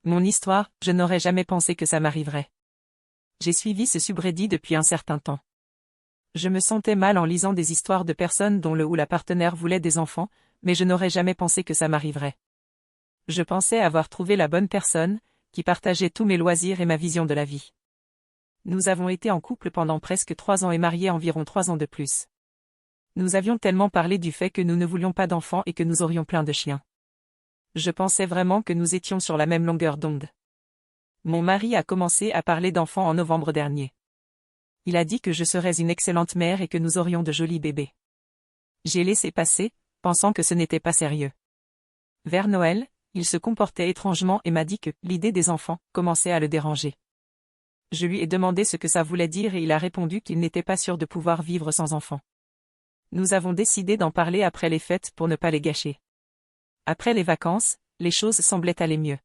Mon histoire, je n'aurais jamais pensé que ça m'arriverait. J'ai suivi ce subreddit depuis un certain temps. Je me sentais mal en lisant des histoires de personnes dont le ou la partenaire voulait des enfants, mais je n'aurais jamais pensé que ça m'arriverait. Je pensais avoir trouvé la bonne personne, qui partageait tous mes loisirs et ma vision de la vie. Nous avons été en couple pendant presque 3 ans et mariés environ 3 ans de plus. Nous avions tellement parlé du fait que nous ne voulions pas d'enfants et que nous aurions plein de chiens. Je pensais vraiment que nous étions sur la même longueur d'onde. Mon mari a commencé à parler d'enfants en novembre dernier. Il a dit que je serais une excellente mère et que nous aurions de jolis bébés. J'ai laissé passer, pensant que ce n'était pas sérieux. Vers Noël, il se comportait étrangement et m'a dit que l'idée des enfants commençait à le déranger. Je lui ai demandé ce que ça voulait dire et il a répondu qu'il n'était pas sûr de pouvoir vivre sans enfants. Nous avons décidé d'en parler après les fêtes pour ne pas les gâcher. Après les vacances, les choses semblaient aller mieux.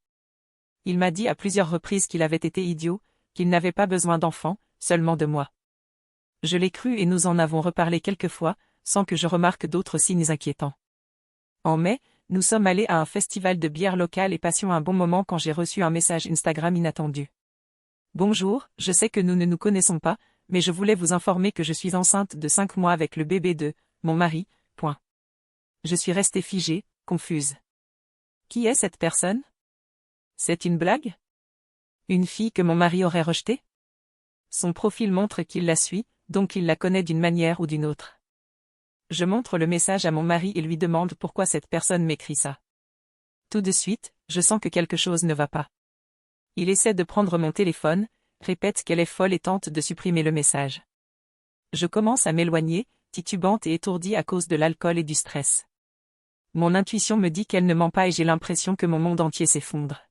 Il m'a dit à plusieurs reprises qu'il avait été idiot, qu'il n'avait pas besoin d'enfants, seulement de moi. Je l'ai cru et nous en avons reparlé quelques fois, sans que je remarque d'autres signes inquiétants. En mai, nous sommes allés à un festival de bière locale et passions un bon moment quand j'ai reçu un message Instagram inattendu. Bonjour, je sais que nous ne nous connaissons pas, mais je voulais vous informer que je suis enceinte de 5 mois avec le bébé de mon mari. Point. Je suis restée figée, confuse. Qui est cette personne? C'est une blague? Une fille que mon mari aurait rejetée? Son profil montre qu'il la suit, donc il la connaît d'une manière ou d'une autre. Je montre le message à mon mari et lui demande pourquoi cette personne m'écrit ça. Tout de suite, je sens que quelque chose ne va pas. Il essaie de prendre mon téléphone, répète qu'elle est folle et tente de supprimer le message. Je commence à m'éloigner, titubante et étourdie à cause de l'alcool et du stress. Mon intuition me dit qu'elle ne ment pas et j'ai l'impression que mon monde entier s'effondre.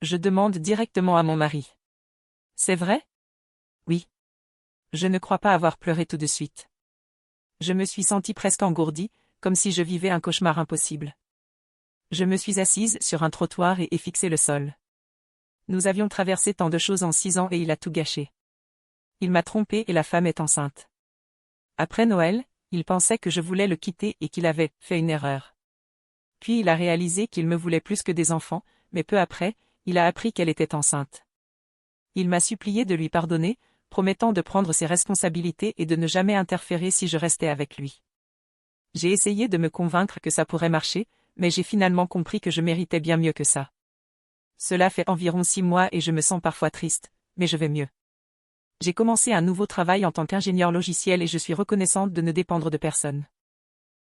Je demande directement à mon mari. C'est vrai? Oui. Je ne crois pas avoir pleuré tout de suite. Je me suis sentie presque engourdie, comme si je vivais un cauchemar impossible. Je me suis assise sur un trottoir et ai fixé le sol. Nous avions traversé tant de choses en 6 ans et il a tout gâché. Il m'a trompée et la femme est enceinte. Après Noël, il pensait que je voulais le quitter et qu'il avait fait une erreur. Puis il a réalisé qu'il me voulait plus que des enfants, mais peu après, il a appris qu'elle était enceinte. Il m'a supplié de lui pardonner, promettant de prendre ses responsabilités et de ne jamais interférer si je restais avec lui. J'ai essayé de me convaincre que ça pourrait marcher, mais j'ai finalement compris que je méritais bien mieux que ça. Cela fait environ 6 mois et je me sens parfois triste, mais je vais mieux. J'ai commencé un nouveau travail en tant qu'ingénieur logiciel et je suis reconnaissante de ne dépendre de personne.